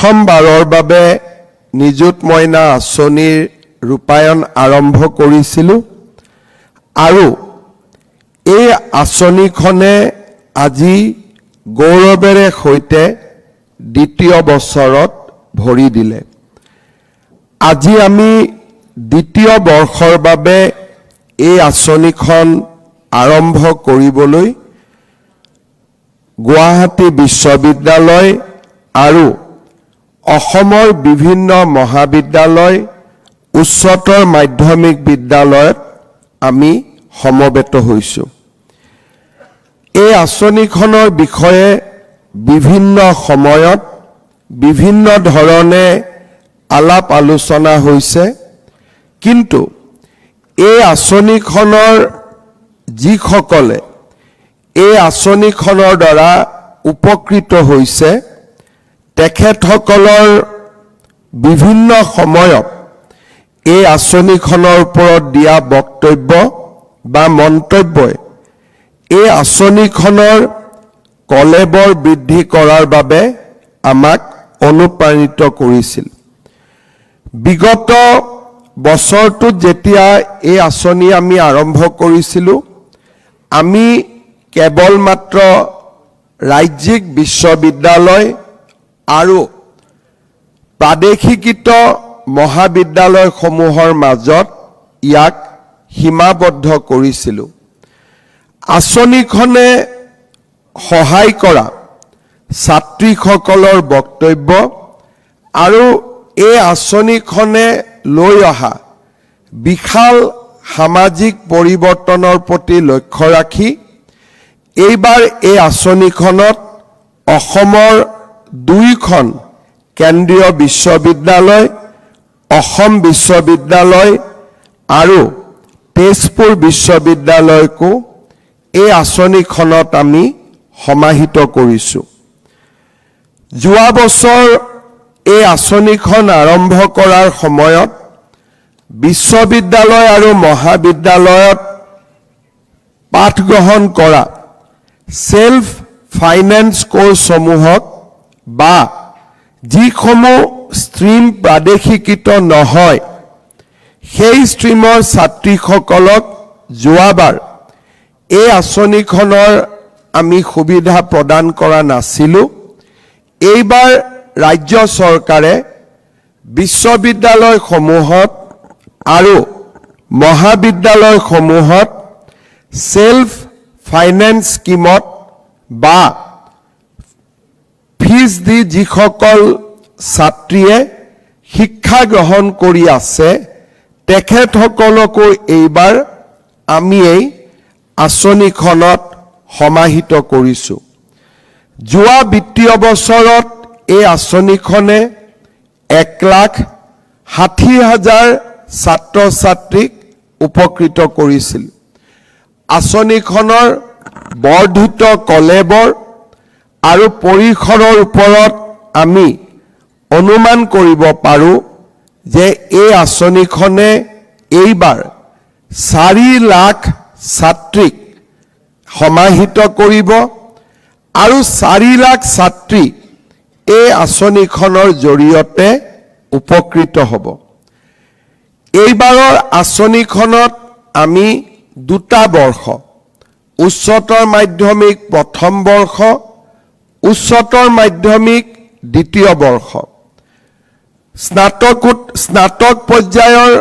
প্ৰথমবাৰৰ বাবে নিযুত মইনা আঁচনিৰ ৰূপায়ণ আৰম্ভ কৰিছিলোঁ আৰু এই আঁচনিখনে আজি গৌৰৱেৰে সৈতে দ্বিতীয় বছৰত ভৰি দিলে। আজি আমি দ্বিতীয় বৰ্ষৰ বাবে এই আঁচনিখন আৰম্ভ কৰিবলৈ গুৱাহাটী বিশ্ববিদ্যালয় আৰু অসমৰ বিভিন্ন মহাবিদ্যালয় উচ্চতৰ মাধ্যমিক বিদ্যালয়ত আমি সমবেত হৈছোঁ। এই আঁচনিখনৰ বিষয়ে বিভিন্ন সময়ত বিভিন্ন ধৰণে আলাপ আলোচনা হৈছে, কিন্তু এই আঁচনিখনৰ যিসকলে এই আঁচনিখনৰ দ্বাৰা উপকৃত হৈছে তেখেতসকলৰ বিভিন্ন সময়ত এই আঁচনিখনৰ ওপৰত দিয়া বক্তব্য বা মন্তব্যই এই আঁচনিখনৰ কলেবৰ বৃদ্ধি কৰাৰ বাবে আমাক অনুপ্ৰাণিত কৰিছিল। বিগত বছৰটোত যেতিয়া এই আঁচনি আমি আৰম্ভ কৰিছিলোঁ, আমি কেৱল মাত্ৰ ৰাজ্যিক বিশ্ববিদ্যালয় আৰু প্ৰাদেশিকৃত মহাবিদ্যালয়সমূহৰ মাজত ইয়াক সীমাবদ্ধ কৰিছিলোঁ। আঁচনিখনে সহায় কৰা ছাত্ৰীসকলৰ বক্তব্য আৰু এই আঁচনিখনে লৈ অহা বিশাল সামাজিক পৰিৱৰ্তনৰ প্ৰতি লক্ষ্য ৰাখি এইবাৰ এই আঁচনিখনত অসমৰ 2খন কেন্দ্ৰীয় বিশ্ববিদ্যালয়, অসম বিশ্ববিদ্যালয় আৰু তেজপুৰ বিশ্ববিদ্যালয়কো এই আঁচনিখনত আমি সমাহিত কৰিছোঁ। যোৱা বছৰ এই আঁচনিখন আৰম্ভ কৰাৰ সময়ত বিশ্ববিদ্যালয় আৰু মহাবিদ্যালয়ত পাঠ গ্ৰহণ কৰা সেল্ফ ফাইনেন্স কোৰ্ছসমূহক বা যিসমূহ ষ্ট্ৰীম প্ৰাদেশিকৃত নহয় সেই ষ্ট্ৰীমৰ ছাত্ৰীসকলক যোৱাবাৰ এই আঁচনিখনৰ আমি সুবিধা প্ৰদান কৰা নাছিলোঁ। এইবাৰ ৰাজ্য চৰকাৰে বিশ্ববিদ্যালয়সমূহত আৰু মহাবিদ্যালয়সমূহত সেল্ফ ফাইনেন্স স্কিমত বা ফিজ দি যিসকল ছাত্ৰীয়ে শিক্ষা গ্ৰহণ কৰি আছে তেখেতসকলকো এইবাৰ আমি এই আঁচনিখনত সমাহিত কৰিছোঁ। যোৱা বিত্তীয় বছৰত এই আঁচনিখনে 1,60,000 ছাত্ৰ ছাত্ৰীক উপকৃত কৰিছিল। আঁচনিখনৰ বৰ্ধিত কলেবৰ আৰু পৰিসৰৰ ওপৰত আমি অনুমান কৰিব পাৰোঁ যে এই আঁচনিখনে এইবাৰ 4 লাখ ছাত্ৰীক সমাহিত কৰিব আৰু 4 লাখ ছাত্ৰী এই আঁচনিখনৰ জৰিয়তে উপকৃত হ'ব। এইবাৰৰ আঁচনিখনত আমি 2টা বৰ্ষ, উচ্চতৰ মাধ্যমিক প্ৰথম বৰ্ষ, উচ্চতৰ মাধ্যমিক দ্বিতীয় বৰ্ষ, স্নাতক পৰ্যায়ৰ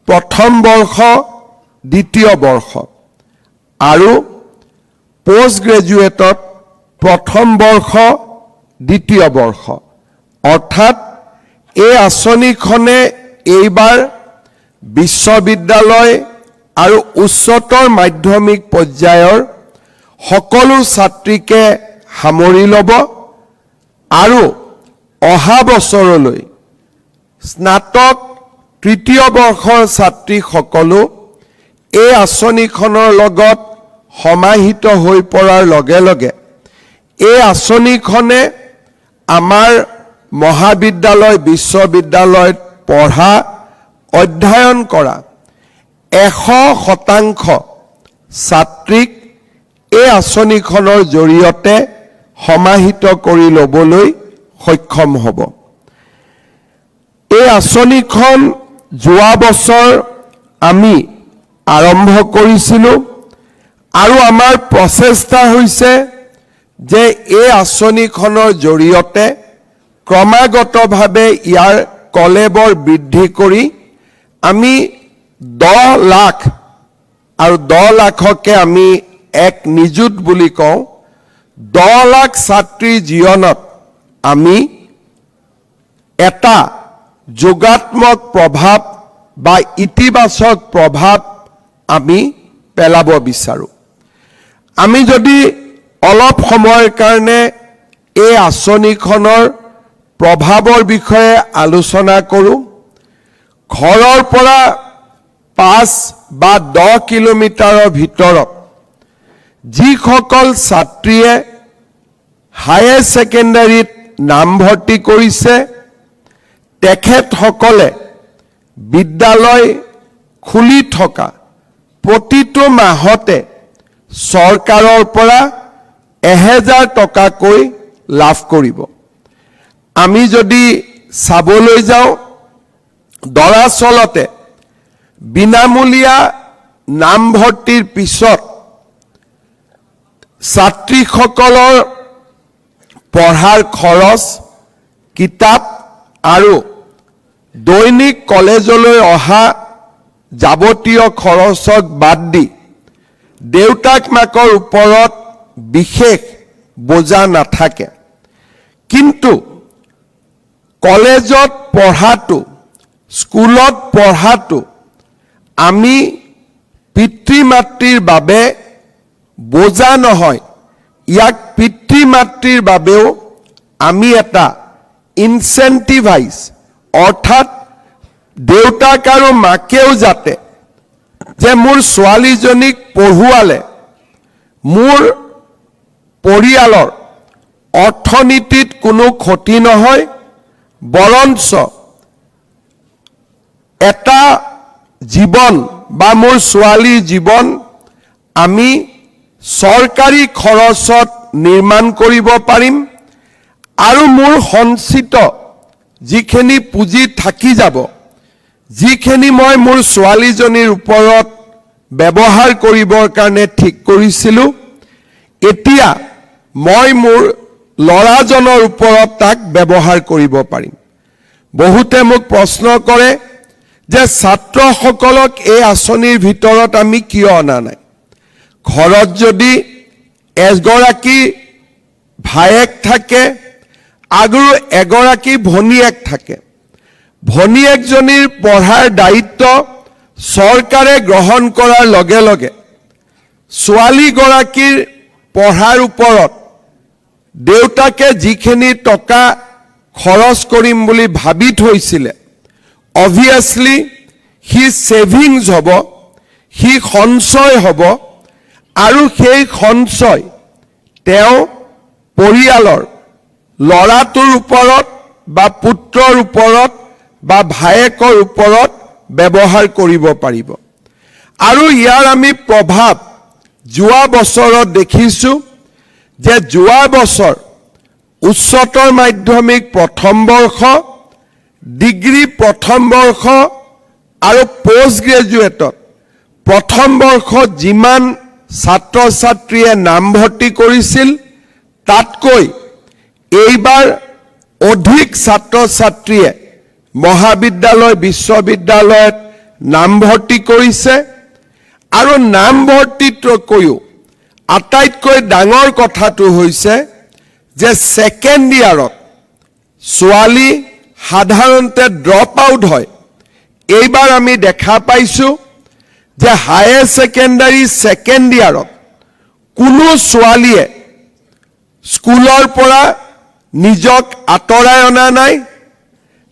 প্ৰথম বৰ্ষ, দ্বিতীয় বৰ্ষ আৰু পোষ্ট গ্ৰেজুৱেটত প্ৰথম বৰ্ষ, দ্বিতীয় বৰ্ষ, অৰ্থাৎ এই আঁচনিখনে এইবাৰ বিশ্ববিদ্যালয় আৰু উচ্চতৰ মাধ্যমিক পৰ্যায়ৰ সকলো ছাত্ৰীকে সামৰি ল'ব আৰু অহা বছৰলৈ স্নাতক তৃতীয় বৰ্ষৰ ছাত্ৰীসকলো এই আঁচনিখনৰ লগত সমাহিত হৈ পৰাৰ লগে লগে এই আঁচনিখনে আমাৰ মহাবিদ্যালয় বিশ্ববিদ্যালয়ত পঢ়া অধ্যয়ন কৰা 100% ছাত্ৰীক এই আঁচনিখনৰ জৰিয়তে সমাহিত কৰি ল'বলৈ সক্ষম হ'ব। এই আঁচনিখন যোৱা বছৰ আমি আৰম্ভ কৰিছিলোঁ আৰু আমাৰ প্ৰচেষ্টা হৈছে যে এই আঁচনিখনৰ জৰিয়তে ক্ৰমাগতভাৱে ইয়াৰ কলেবৰ বৃদ্ধি কৰি আমি 10 লাখ আৰু 10 লাখকে আমি এক নিযুত বুলি কওঁ 10 লাখ ছাত্ৰীৰ জীৱনত আমি এটা যোগাত্মক প্ৰভাৱ বা ইতিবাচক প্ৰভাৱ আমি পেলাব বিচাৰোঁ আমি যদি অলপ সময়ৰ কাৰণে এই আঁচনিখনৰ প্ৰভাৱৰ বিষয়ে আলোচনা কৰোঁ ঘৰৰ পৰা 5 বা 10 কিলোমিটাৰৰ ভিতৰত যিসকল ছাত্ৰীয়ে হায়াৰ ছেকেণ্ডাৰীত নামভৰ্তি কৰিছে তেখেতসকলে বিদ্যালয় খুলি থকা প্ৰতিটো মাহতে চৰকাৰৰ পৰা 1000 টকাকৈ লাভ কৰিব আমি যদি চাবলৈ যাওঁ দৰাচলতে বিনামূলীয়া নামভৰ্তিৰ পিছত ছাত্ৰীসকলৰ পঢ়াৰ খৰচ কিতাপ আৰু দৈনিক কলেজলৈ অহা যাৱতীয় খৰচক বাদ দি দেউতাক মাকৰ ওপৰত বিশেষ বোজা নাথাকে কিন্তু কলেজত পঢ়াটো স্কুলত পঢ়াটো আমি পিতৃ মাতৃৰ বাবে বোজা নহয় ইয়াক পিতৃ মাতৃৰ বাবেও আমি এটা ইনসেন্টিভাইজ অৰ্থাৎ দেউতাক আৰু মাকেও যাতে যে মোৰ ছোৱালীজনীক পঢ়ুৱালে মোৰ পৰিয়ালৰ অৰ্থনীতিত কোনো ক্ষতি নহয় বৰঞ্চ এটা জীৱন বা মোৰ ছোৱালীৰ জীৱন আমি চৰকাৰী খৰচত নিৰ্মাণ কৰিব পাৰিম আৰু মোৰ সঞ্চিত যিখিনি পুঁজি থাকি যাব যিখিনি মই মোৰ ছোৱালীজনীৰ ওপৰত ব্যৱহাৰ কৰিবৰ কাৰণে ঠিক কৰিছিলোঁ এতিয়া মই মোৰ ল'ৰাজনৰ ওপৰত তাক ব্যৱহাৰ কৰিব পাৰিম বহুতে মোক প্ৰশ্ন কৰে যে ছাত্ৰসকলক এই আঁচনিৰ ভিতৰত আমি কিয় অনা নাই ঘৰত যদি এগৰাকী ভায়েক থাকে আৰু এগৰাকী ভনীয়েক থাকে ভনীয়েকজনীৰ পঢ়াৰ দায়িত্ব চৰকাৰে গ্ৰহণ কৰাৰ লগে লগে ছোৱালীগৰাকীৰ পঢ়াৰ ওপৰত দেউতাকে যিখিনি টকা খৰচ কৰিম বুলি ভাবি থৈছিলে obviously হি সেভিংস হ'ব হি সঞ্চয় হ'ব আৰু সেই সঞ্চয় তেওঁ পৰিয়ালৰ ল'ৰাটোৰ ওপৰত বা পুত্ৰৰ ওপৰত বা ভায়েকৰ ওপৰত ব্যৱহাৰ কৰিব পাৰিব আৰু ইয়াৰ আমি প্ৰভাৱ যোৱা বছৰত দেখিছোঁ যে যোৱা বছৰ উচ্চতৰ মাধ্যমিক প্ৰথম বৰ্ষ ডিগ্ৰী প্ৰথম বৰ্ষ আৰু পোষ্ট গ্ৰেজুৱেটত প্ৰথম বৰ্ষত যিমান ছাত্ৰ ছাত্ৰীয়ে নামভৰ্তি কৰিছিল তাতকৈ এইবাৰ অধিক ছাত্ৰ ছাত্ৰীয়ে মহাবিদ্যালয় বিশ্ববিদ্যালয়ত নামভৰ্তি কৰিছে আৰু নামভৰ্তিতকৈও আটাইতকৈ ডাঙৰ কথাটো হৈছে যে সেকেন্ড ইয়াৰত ছোৱালী সাধাৰণতে ড্ৰপ আউট হয় এইবাৰ আমি দেখা পাইছোঁ যে হায়াৰ ছেকেণ্ডাৰী সেকেন্ড ইয়াৰত কোনো ছোৱালীয়ে স্কুলৰ পৰা নিজক আঁতৰাই অনা নাই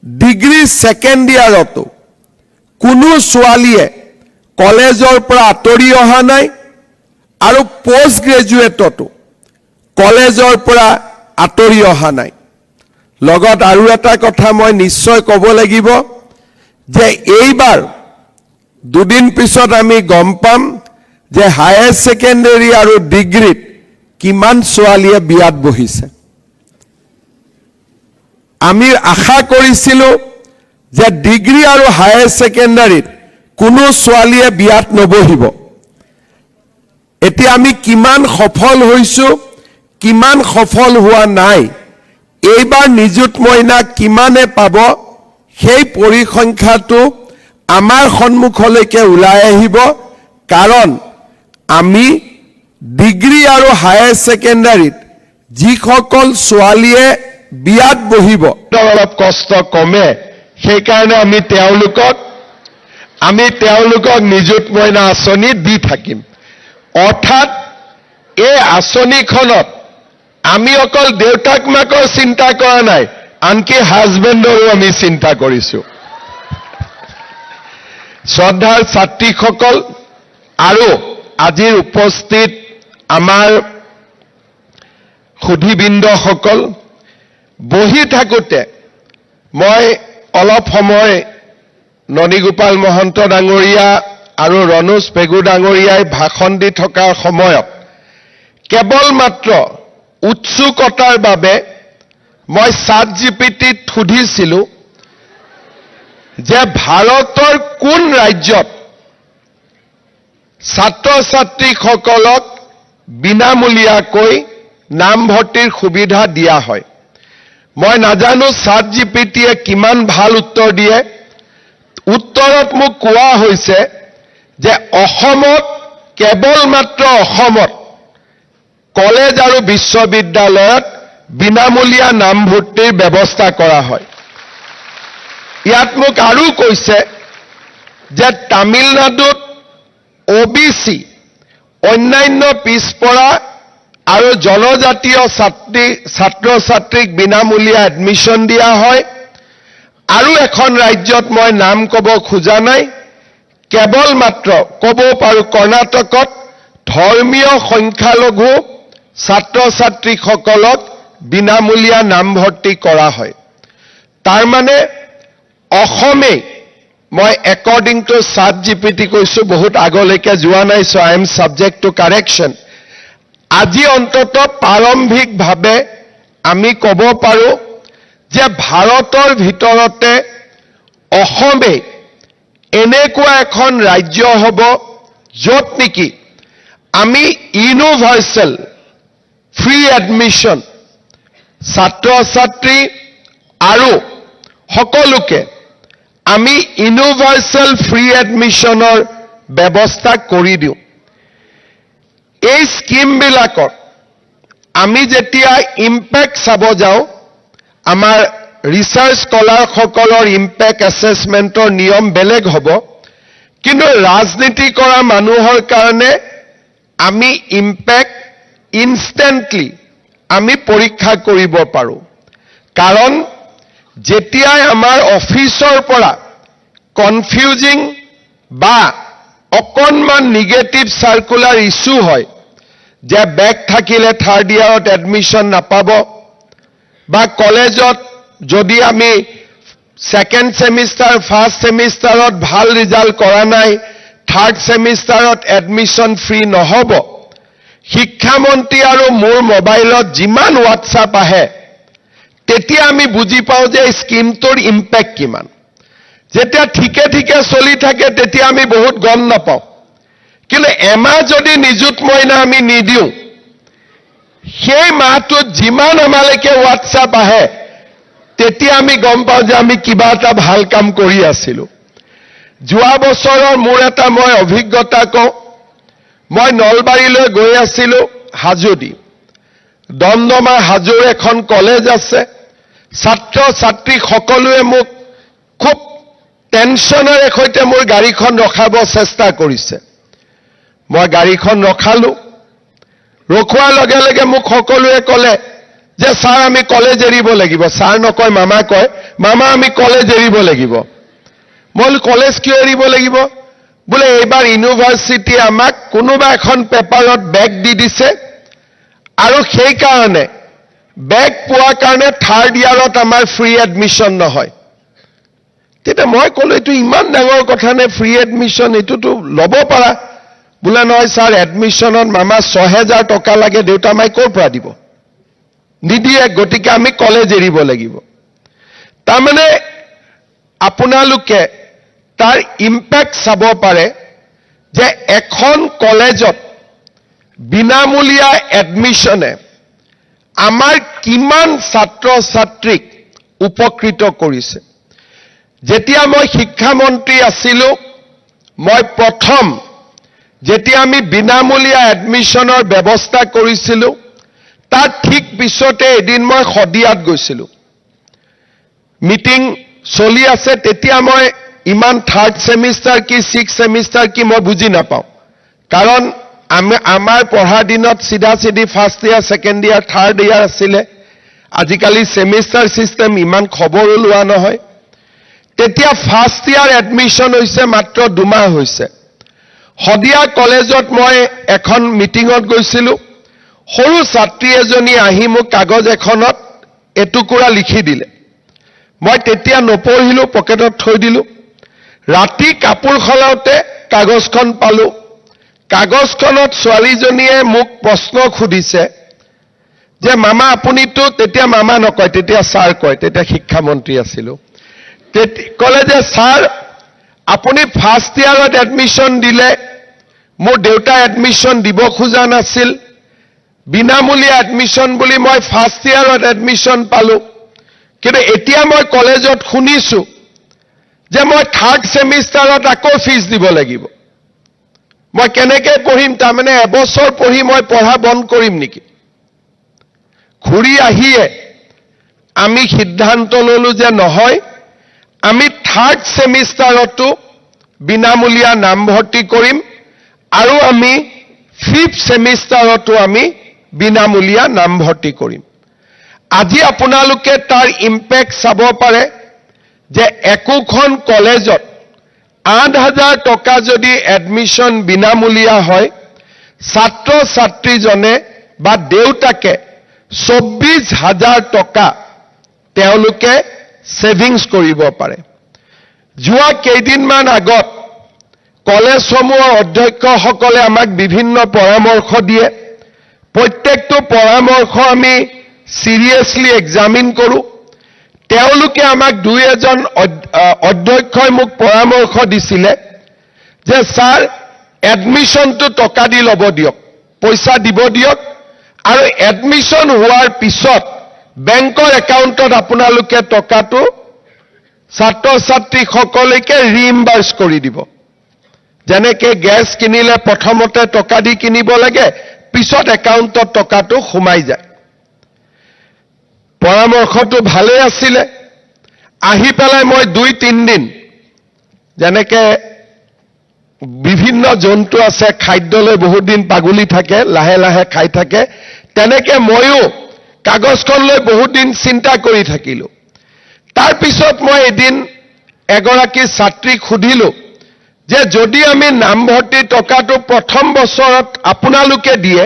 ডিগ্ৰী সেকেন্ড ইয়াৰতো কোনো ছোৱালীয়ে কলেজৰ পৰা আঁতৰি অহা নাই আৰু পোষ্ট গ্ৰেজুৱেটতো কলেজৰ পৰা আঁতৰি অহা নাই লগত আৰু এটা কথা মই নিশ্চয় ক'ব লাগিব যে এইবাৰ দুদিন পিছত আমি গম পাম যে হায়াৰ ছেকেণ্ডাৰী আৰু ডিগ্ৰীত কিমান ছোৱালীয়ে বিয়াত বহিছে আমি আশা কৰিছিলোঁ যে ডিগ্ৰী আৰু হায়াৰ ছেকেণ্ডাৰীত কোনো ছোৱালীয়ে বিয়াত নবহিব। এতিয়া আমি কিমান সফল হৈছো, কিমান সফল হোৱা নাই, এইবাৰ নিযুত মইনা কিমানে পাব, সেই পৰিসংখ্যাটো আমাৰ সন্মুখলৈকে ওলাই আহিব। কাৰণ আমি ডিগ্ৰী আৰু হায়াৰ ছেকেণ্ডাৰীত যিসকল ছোৱালীয়ে বিয়াত বহিব অলপ কষ্ট কমে, সেইকাৰণে আমি তেওঁলোকক নিযুত মইনা আঁচনি দি থাকিম। অৰ্থাৎ এই আঁচনিখনত আমি অকল দেউতাক মাকৰ চিন্তা কৰা নাই, আনকি হাজবেণ্ডৰো আমি চিন্তা কৰিছো। শ্ৰদ্ধাৰ ছাত্ৰীসকল আৰু আজিৰ উপস্থিত আমাৰ সুধীবৃন্দসকল, বহি থাকোঁতে মই অলপ সময় ননীগোপাল মহন্ত ডাঙৰীয়া আৰু ৰণোজ পেগু ডাঙৰীয়াই ভাষণ দি থকাৰ সময়ত কেৱল মাত্ৰ উৎসুকতাৰ বাবে মই ChatGPTত সুধিছিলোঁ যে ভাৰতৰ কোন ৰাজ্যত ছাত্ৰ ছাত্ৰীসকলক বিনামূলীয়াকৈ নামভৰ্তিৰ সুবিধা দিয়া হয়। মই নাজানো ChatGPTয়ে কিমান ভাল উত্তৰ দিয়ে। উত্তৰত মোক কোৱা হৈছে যে অসমত, কেৱল মাত্ৰ অসমত কলেজ আৰু বিশ্ববিদ্যালয়ত বিনামূলীয়া নামভৰ্তিৰ ব্যৱস্থা কৰা হয়। ইয়াত মোক আৰু কৈছে যে তামিলনাডুত OBC, অন্যান্য পিছপৰা আৰু জনজাতীয় ছাত্ৰ ছাত্ৰীক বিনামূলীয়া এডমিশ্যন দিয়া হয়। আৰু এখন ৰাজ্যত মই নাম ক'ব খোজা নাই, কেৱল মাত্ৰ ক'ব পাৰোঁ কৰ্ণাটকত ধৰ্মীয় সংখ্যালঘু ছাত্ৰ ছাত্ৰীসকলক বিনামূলীয়া নামভৰ্তি কৰা হয়। তাৰমানে অসমেই, মই একৰ্ডিং টু ChatGPT কৈছোঁ, বহুত আগলৈকে যোৱা নাই, so I am subject to correction। আজি অন্তত প্ৰাৰম্ভিকভাৱে আমি ক'ব পাৰোঁ যে ভাৰতৰ ভিতৰতে অসমেই এনেকুৱা এখন ৰাজ্য হ'ব য'ত নেকি আমি ইউনিভাৰ্চেল ফ্ৰী এডমিশ্যন ছাত্ৰ ছাত্ৰী আৰু সকলোকে আমি ইউনিভাৰ্চেল ফ্ৰী এডমিশ্যনৰ ব্যৱস্থা কৰি দিওঁ। এই স্কিমবিলাকত আমি যেতিয়া ইম্পেক্ট চাব যাওঁ, আমাৰ ৰিচাৰ্চ স্কলাৰসকলৰ ইম্পেক্ট এছেছমেণ্টৰ নিয়ম বেলেগ হ'ব, কিন্তু ৰাজনীতি কৰা মানুহৰ কাৰণে আমি ইম্পেক্ট ইনষ্টেণ্টলি আমি পৰীক্ষা কৰিব পাৰোঁ। কাৰণ যেতিয়াই আমাৰ অফিচৰ পৰা কনফিউজিং বা অকণমান নিগেটিভ চাৰ্কুলাৰ ইছ্যু হয় যে বেক থাকিলে থাৰ্ড ইয়াৰত এডমিশ্যন নাপাব, বা কলেজত যদি আমি ছেকেণ্ড ছেমিষ্টাৰ ফাৰ্ষ্ট ছেমিষ্টাৰত ভাল ৰিজাল্ট কৰা নাই, থাৰ্ড ছেমিষ্টাৰত এডমিশ্যন ফ্ৰী নহ'ব। শিক্ষামন্ত্ৰী আৰু মোৰ মোবাইলত যিমান হোৱাটছআপ আহে, তেতিয়া আমি বুজি পাওঁ যে স্কিমটোৰ ইম্পেক্ট কিমান। যেতিয়া ঠিকে ঠিকে চলি থাকে তেতিয়া আমি বহুত গম নাপাওঁ, কিন্তু এমাহ যদি নিযুত মইনা আমি নিদিওঁ, সেই মাহটোত যিমান আমালৈকে হোৱাটছআপ আহে তেতিয়া আমি গম পাওঁ যে আমি কিবা এটা ভাল কাম কৰি আছিলোঁ। যোৱা বছৰৰ মোৰ এটা মই অভিজ্ঞতা কওঁ। মই নলবাৰীলৈ গৈ আছিলোঁ হাজোদি। দমদমা হাজোৰ এখন কলেজ আছে। ছাত্ৰ ছাত্ৰী সকলোৱে মোক খুব টেনশ্যনেৰে সৈতে মোৰ গাড়ীখন ৰখাব চেষ্টা কৰিছে। মই গাড়ীখন ৰখালোঁ। ৰখোৱাৰ লগে লগে মোক সকলোৱে ক'লে যে ছাৰ আমি কলেজ এৰিব লাগিব। ছাৰ নকয়, মামা কয়, মামা আমি কলেজ এৰিব লাগিব। মই কলেজ কিয় এৰিব লাগিব? বোলে এইবাৰ ইউনিভাৰ্চিটিয়ে আমাক কোনোবা এখন পেপাৰত বেক দি দিছে, আৰু সেইকাৰণে বেক পোৱাৰ কাৰণে থাৰ্ড ইয়াৰত আমাৰ ফ্ৰী এডমিশ্যন নহয়। তেতিয়া মই ক'লো, এইটো ইমান ডাঙৰ কথা নে ফ্ৰী এডমিশ্যন? এইটোতো ল'ব পাৰা। বোলে নহয় ছাৰ, এডমিশ্যনত মামা 6,000 টকা লাগে, দেউতা মাই ক'ৰ পৰা দিব? নিদিয়ে, গতিকে আমি কলেজ এৰিব লাগিব। তাৰমানে আপোনালোকে তাৰ ইম্পেক্ট চাব পাৰে যে এখন কলেজত বিনামূলীয়া এডমিশনে আমাৰ কিমান ছাত্ৰ ছাত্ৰীক উপকৃত কৰিছে। যেতিয়া মই শিক্ষামন্ত্ৰী আছিলোঁ, মই প্ৰথম যেতিয়া আমি বিনামূলীয়া এডমিশনৰ ব্যৱস্থা কৰিছিলোঁ, তাৰ ঠিক পিছতে এদিন মই শদিয়াত গৈছিলোঁ। মিটিং চলি আছে, তেতিয়া মই ইমান থাৰ্ড সেমিষ্টাৰ কি ছিক্স সেমিষ্টাৰ কি মই বুজি নাপাওঁ, কাৰণ আমাৰ পঢ়াৰ দিনত চিধা চিধি first year second year third year আছিলে। আজিকালি সেমিষ্টাৰ চিষ্টেম ইমান খবৰো লোৱা নহয়। তেতিয়া ফাৰ্ষ্ট ইয়াৰ এডমিশন হৈছে মাত্ৰ 2 মাহ হৈছে। শদিয়া কলেজত মই এখন মিটিঙত গৈছিলোঁ। সৰু ছাত্ৰী এজনী আহি মোক কাগজ এখনত এটুকুৰা লিখি দিলে। মই তেতিয়া নপঢ়িলোঁ, পকেটত থৈ দিলোঁ। ৰাতি কাপোৰ সলাওঁতে কাগজখন পালোঁ। কাগজখনত ছোৱালীজনীয়ে মোক প্ৰশ্ন সুধিছে যে মামা আপুনিতো, তেতিয়া মামা নকয়, তেতিয়া ছাৰ কয়, তেতিয়া শিক্ষামন্ত্ৰী আছিলোঁ। ক'লে যে ছাৰ আপুনি ফাৰ্ষ্ট ইয়াৰত এডমিশন দিলে, মোৰ দেউতা এডমিশন দিব খোজা নাছিল, বিনামূলীয়া এডমিশন বুলি মই ফাৰ্ষ্ট ইয়াৰত এডমিশন পালোঁ, কিন্তু এতিয়া মই কলেজত শুনিছোঁ যে মই থাৰ্ড সেমিষ্টাৰত আকৌ ফিজ দিব লাগিব। মই কেনেকৈ পঢ়িম? তাৰমানে এবছৰ পঢ়ি মই পঢ়া বন্ধ কৰিম নেকি? ঘূৰি আহিয়ে আমি সিদ্ধান্ত ললোঁ যে নহয়, আমি থাৰ্ড সেমিষ্টাৰতো বিনামূলীয়া নামভৰ্তি কৰিম আৰু আমি ফিফ্থ সেমিষ্টাৰতো আমি বিনামূলীয়া নামভৰ্তি কৰিম। আজি আপোনালোকে তাৰ ইম্পেক্ট চাব পাৰে যে একোখন কলেজত 8,000 টকা যদি এডমিশন বিনামূলীয়া হয়, ছাত্ৰ ছাত্ৰীজনে বা দেউতাকে 24,000 টকা তেওঁলোকে সেভিংস কৰিব পাৰে। যোৱা কেইদিনমান আগত কলেজসমূহৰ অধ্যক্ষসকলে আমাক বিভিন্ন পৰামৰ্শ দিয়ে। প্ৰত্যেকটো পৰামৰ্শ আমি সিৰিয়াসলি এক্সামিন কৰোঁ। তেওঁলোকে আমাক 2-এজন অধ্যক্ষই মোক পৰামৰ্শ দিছিলে যে ছাৰ এডমিশনটো টকা দি ল'ব দিয়ক, পইচা দিব দিয়ক, আৰু এডমিশন হোৱাৰ পিছত বেংকৰ একাউণ্টত আপোনালোকে টকাটো ছাত্ৰ ছাত্ৰীসকলকে ৰিইম্বাৰ্স কৰি দিব। যেনেকৈ গেছ কিনিলে প্ৰথমতে টকা দি কিনিব লাগে, পিছত একাউণ্টত টকাটো সোমাই যায়। পৰামৰ্শটো ভালেই আছিলে। আহি পেলাই মই 2-3 দিন, যেনেকৈ বিভিন্ন জন্তু আছে খাদ্যলৈ বহুত দিন পাগলি থাকে, লাহে লাহে খাই থাকে, তেনেকৈ ময়ো কাগজখন লৈ বহুত দিন চিন্তা কৰি থাকিলোঁ। তাৰপিছত মই এদিন এগৰাকী ছাত্ৰীক সুধিলোঁ যে যদি আমি নামভৰ্তি টকাটো প্ৰথম বছৰত আপোনালোকে দিয়ে,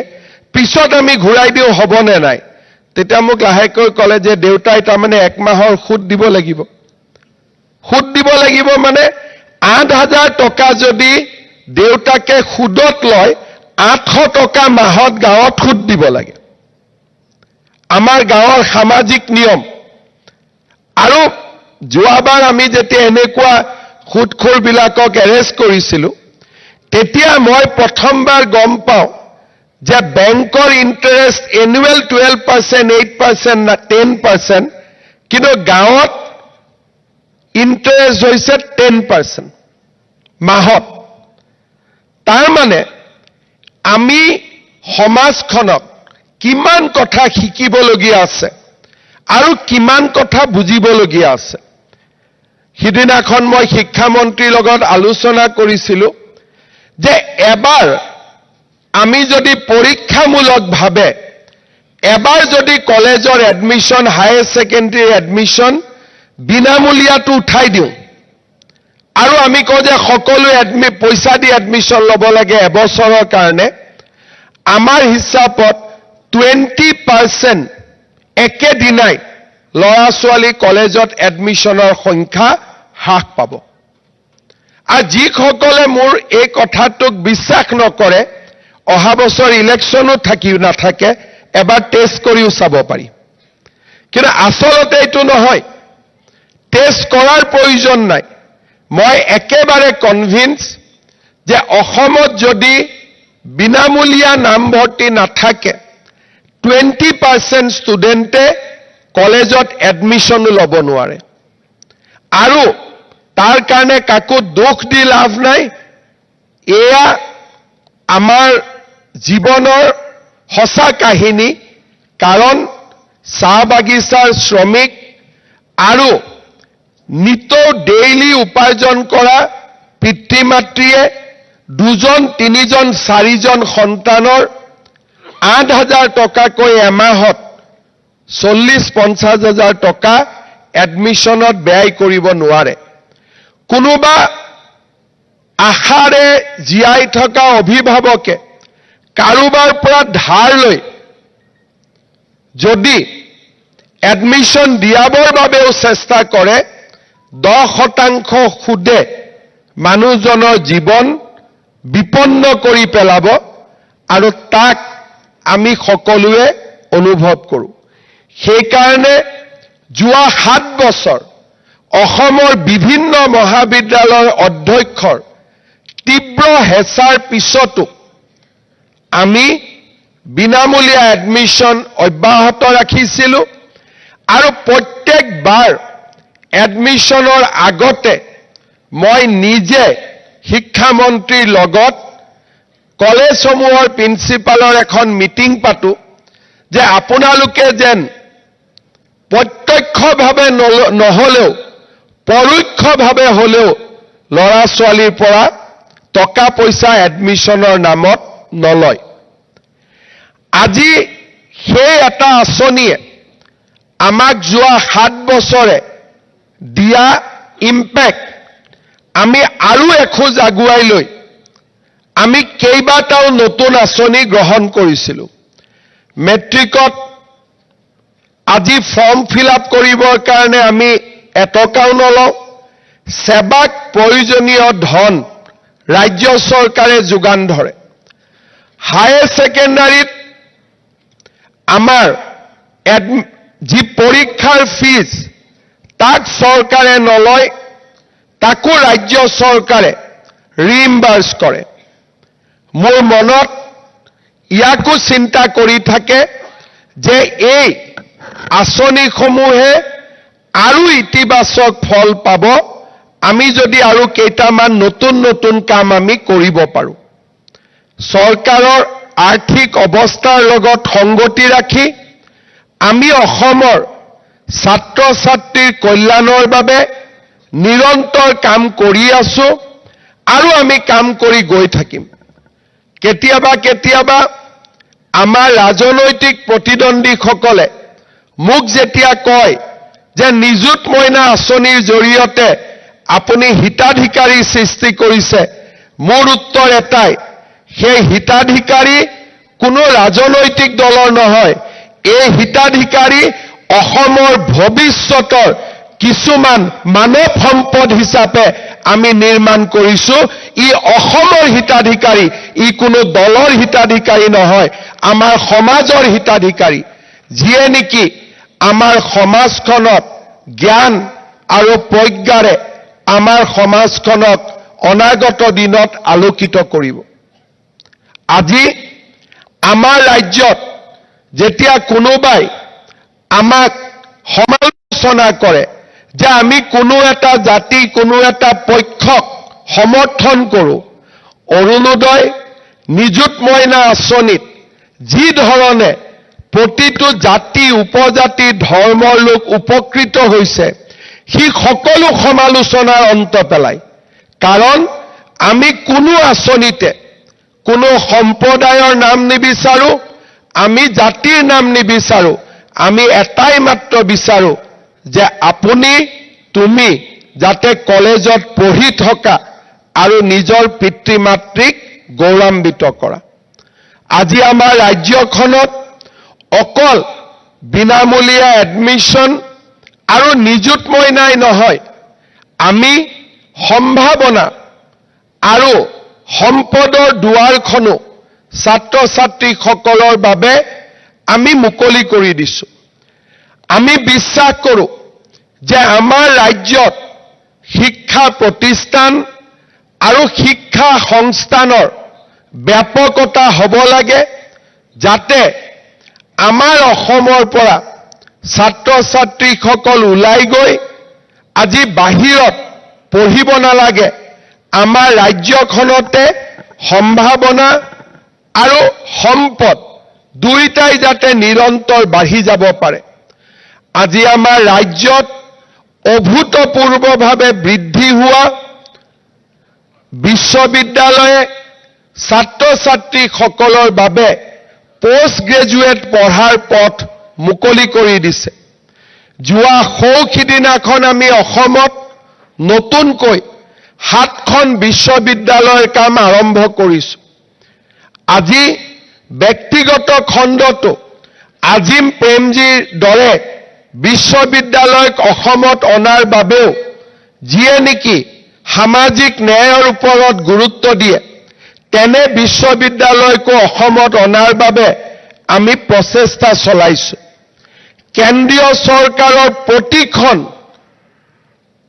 পিছত আমি ঘূৰাই দিওঁ হ'বনে নাই? তেতিয়া মোক লাহেকৈ ক'লে যে দেউতাই তাৰমানে 1 মাহৰ সুদ দিব লাগিব। সুদ দিব লাগিব মানে 8,000 টকা যদি দেউতাকে সুদত লয়, 800 টকা মাহত গাঁৱত সুদ দিব লাগে। আমাৰ গাঁৱৰ সামাজিক নিয়ম। আৰু যোৱাবাৰ আমি যেতিয়া এনেকুৱা সুদখোৰবিলাকক এৰেষ্ট কৰিছিলোঁ, তেতিয়া মই প্ৰথমবাৰ গম পাওঁ যে বেংকৰ ইণ্টাৰেষ্ট এনুৱেল 12%, 8%, 10%, কিন্তু গাঁৱত ইণ্টাৰেষ্ট হৈছে 10% মাহত। তাৰমানে আমি সমাজখনক কিমান কথা শিকিবলগীয়া আছে আৰু কিমান কথা বুজিবলগীয়া আছে। সিদিনাখন মই শিক্ষামন্ত্ৰীৰ লগত আলোচনা কৰিছিলোঁ যে এবাৰ আমি যদি পৰীক্ষামূলকভাৱে এবাৰ যদি কলেজৰ এডমিশন, হায়াৰ ছেকেণ্ডাৰী এডমিশন বিনামূলীয়াটো উঠাই দিওঁ আৰু আমি কওঁ যে সকলোৱে পইচা দি এডমিশন ল'ব লাগে এবছৰৰ কাৰণে, আমাৰ হিচাপত 20% একেদিনাই ল'ৰা ছোৱালী কলেজত এডমিশনৰ সংখ্যা হ্ৰাস পাব। আৰু যিসকলে মোৰ এই কথাটোক বিশ্বাস নকৰে, অহা বছৰ ইলেকশ্যনো নাথাকে, এবাৰ টেষ্ট কৰিও চাব পাৰি। কিন্তু আচলতে এইটো নহয়। টেষ্ট কৰাৰ প্ৰয়োজন নাই। মই একেবাৰে কনভিন্স যে অসমত যদি বিনামূলীয়া নামভৰ্তি নাথাকে 20% ষ্টুডেণ্টে কলেজত এডমিশ্যনো ল'ব নোৱাৰে। আৰু তাৰ কাৰণে কাকো দোষ দি লাভ নাই। এয়া আমাৰ জীৱনৰ সঁচা কাহিনী। কাৰণ চাহ বাগিচাৰ শ্ৰমিক আৰু নিতৌ ডেইলি উপাৰ্জন কৰা পিতৃ মাতৃয়ে 2জন 3জন 4জন সন্তানৰ 8,000 টকাকৈ এমাহত 40-50,000 টকা এডমিশ্যনত ব্যয় কৰিব নোৱাৰে। কোনোবা আশাৰে জীয়াই থকা অভিভাৱকে কাৰোবাৰ পৰা ধাৰ লৈ যদি এডমিশ্যন দিয়াবৰ বাবেও চেষ্টা কৰে 10% সুদে মানুহজনৰ জীৱন বিপন্ন কৰি পেলাব আৰু তাক আমি সকলোৱে অনুভৱ কৰোঁ। সেইকাৰণে যোৱা 7 বছৰ অসমৰ বিভিন্ন মহাবিদ্যালয়ৰ অধ্যক্ষৰ তীব্ৰ হেঁচাৰ পিছতো আমি বিনামূলীয়া এডমিশ্যন অব্যাহত ৰাখিছিলোঁ আৰু প্ৰত্যেকবাৰ এডমিশ্যনৰ আগতে মই নিজে শিক্ষামন্ত্ৰীৰ লগত কলেজসমূহৰ প্ৰিন্সিপালৰ এখন মিটিং পাতো যে আপোনালোকে যেন প্ৰত্যক্ষভাৱে নহলেও পৰোক্ষভাৱে হলেও ল'ৰা ছোৱালীৰ পৰা টকা পইচা এডমিশ্যনৰ নামত নলয়। আজি সেই এটা আঁচনিয়ে আমাক যোৱা 7 বছৰে দিয়া ইম্পেক্ট আমি আৰু এখোজ আগুৱাই লৈ আমি কেইবাটাও নতুন আঁচনি গ্ৰহণ কৰিছিলোঁ। মেট্ৰিকত আজি ফৰ্ম ফিল আপ কৰিবৰ কাৰণে আমি এটকাও নলওঁ। সেৱাক প্ৰয়োজনীয় ধন ৰাজ্য চৰকাৰে যোগান ধৰে। হায়াৰ ছেকেণ্ডাৰীত আমাৰ যি পৰীক্ষাৰ ফিজ তাক চৰকাৰে নলয়, তাকো ৰাজ্য চৰকাৰে ৰিইম্বাৰ্ছ কৰে। মোৰ মনত ইয়াকো চিন্তা কৰি থাকে যে এই আঁচনিসমূহে আৰু ইতিবাচক ফল পাব আমি যদি আৰু কেইটামান নতুন নতুন কাম আমি কৰিব পাৰোঁ। চৰকাৰৰ আৰ্থিক অৱস্থাৰ লগত সংগতি ৰাখি আমি অসমৰ ছাত্ৰ ছাত্ৰীৰ কল্যাণৰ বাবে নিৰন্তৰ কাম কৰি আছোঁ আৰু আমি কাম কৰি গৈ থাকিম। কেতিয়াবা কেতিয়াবা আমাৰ ৰাজনৈতিক প্ৰতিদ্বন্দ্বীসকলে মোক যেতিয়া কয় যে নিযুত মইনা আঁচনিৰ জৰিয়তে আপুনি হিতাধিকাৰী সৃষ্টি কৰিছে, মোৰ উত্তৰ এটাই, সেই হিতাধিকাৰী কোনো ৰাজনৈতিক দলৰ নহয়। এই হিতাধিকাৰী অসমৰ ভৱিষ্যতৰ কিছুমান মানৱ সম্পদ হিচাপে আমি নিৰ্মাণ কৰিছোঁ। ই অসমৰ হিতাধিকাৰী, ই কোনো দলৰ হিতাধিকাৰী নহয়, আমাৰ সমাজৰ হিতাধিকাৰী, যিয়ে নেকি আমাৰ সমাজখনত জ্ঞান আৰু প্ৰজ্ঞাৰে আমাৰ সমাজখনক অনাগত দিনত আলোকিত কৰিব। আজি আমাৰ ৰাজ্যত যেতিয়া কোনোবাই আমাক সমালোচনা কৰে যে আমি কোনো এটা জাতি কোনো এটা পক্ষক সমৰ্থন কৰোঁ, অৰুণোদয় নিযুত মইনা আঁচনিত যি ধৰণে প্ৰতিটো জাতি উপজাতি ধৰ্মৰ লোক উপকৃত হৈছে সি সকলো সমালোচনাৰ অন্ত পেলায়। কাৰণ আমি কোনো আঁচনিতে কোনো সম্প্ৰদায়ৰ নাম নিবিচাৰোঁ, আমি জাতিৰ নাম নিবিচাৰোঁ, আমি এটাই মাত্ৰ বিচাৰোঁ যে আপুনি তুমি যাতে কলেজত পঢ়ি থকা আৰু নিজৰ পিতৃ মাতৃক গৌৰৱান্বিত কৰা। আজি আমাৰ ৰাজ্যখনত অকল বিনামূলীয়া এডমিশ্যন আৰু নিযুত মইনাই নহয়, আমি সম্ভাৱনা আৰু সম্পদৰ দুৱাৰখনো ছাত্ৰ ছাত্ৰীসকলৰ বাবে আমি মুকলি কৰি দিছোঁ। আমি বিশ্বাস কৰোঁ যে আমাৰ ৰাজ্যত শিক্ষা প্ৰতিষ্ঠান আৰু শিক্ষা সংস্থানৰ ব্যাপকতা হ'ব লাগে, যাতে আমাৰ অসমৰ পৰা ছাত্ৰ ছাত্ৰীসকল ওলাই গৈ আজি বাহিৰত পঢ়িব নালাগে, আমাৰ ৰাজ্যখনতে সম্ভাৱনা আৰু সম্পদ দুইটাই যাতে নিৰন্তৰ বাঢ়ি যাব পাৰে। আজি আমাৰ ৰাজ্যত অভূতপূৰ্বভাৱে বৃদ্ধি হোৱা বিশ্ববিদ্যালয়ে ছাত্ৰ ছাত্ৰীসকলৰ বাবে পোষ্ট গ্ৰেজুৱেট পঢ়াৰ পথ মুকলি কৰি দিছে। যোৱা সৌখিদিনাখন আমি অসমত নতুনকৈ 7খন বিশ্ববিদ্যালয়ৰ কাম আৰম্ভ কৰিছোঁ। আজি ব্যক্তিগত খণ্ডতো আজিম প্ৰেমজীৰ দৰে বিশ্ববিদ্যালয়ক অসমত অনাৰ বাবেও যিয়ে নেকি সামাজিক ন্যায়ৰ ওপৰত গুৰুত্ব দিয়ে, তেনে বিশ্ববিদ্যালয়কো অসমত অনাৰ বাবে আমি প্ৰচেষ্টা চলাইছোঁ। কেন্দ্ৰীয় চৰকাৰৰ প্ৰতিখন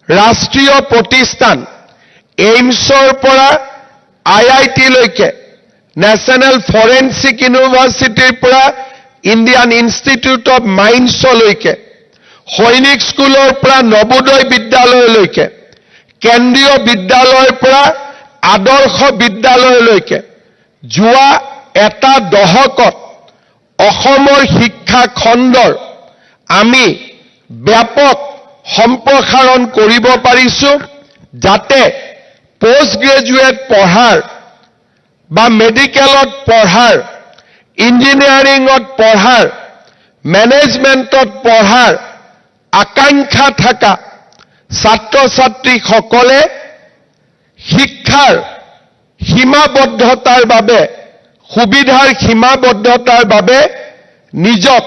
ৰাষ্ট্ৰীয় প্ৰতিষ্ঠান, এইমছৰ পৰা IIT-লৈকে, নেশ্যনেল ফৰেনচিক ইউনিভাৰ্চিটিৰ পৰা ইণ্ডিয়ান ইনষ্টিটিউট অৱ মাইন্সলৈকে, সৈনিক স্কুলৰ পৰা নবোদয় বিদ্যালয়লৈকে, কেন্দ্ৰীয় বিদ্যালয়ৰ পৰা আদৰ্শ বিদ্যালয়লৈকে যোৱা এটা দশকত অসমৰ শিক্ষা খণ্ডৰ আমি ব্যাপক সম্প্ৰসাৰণ কৰিব পাৰিছোঁ, যাতে পোষ্ট গ্ৰেজুৱেট পঢ়াৰ বা মেডিকেলত পঢ়াৰ, ইঞ্জিনিয়াৰিঙত পঢ়াৰ, মেনেজমেণ্টত পঢ়াৰ আকাংক্ষা থকা ছাত্ৰ ছাত্ৰীসকলে শিক্ষাৰ সীমাবদ্ধতাৰ বাবে, সুবিধাৰ সীমাবদ্ধতাৰ বাবে নিজক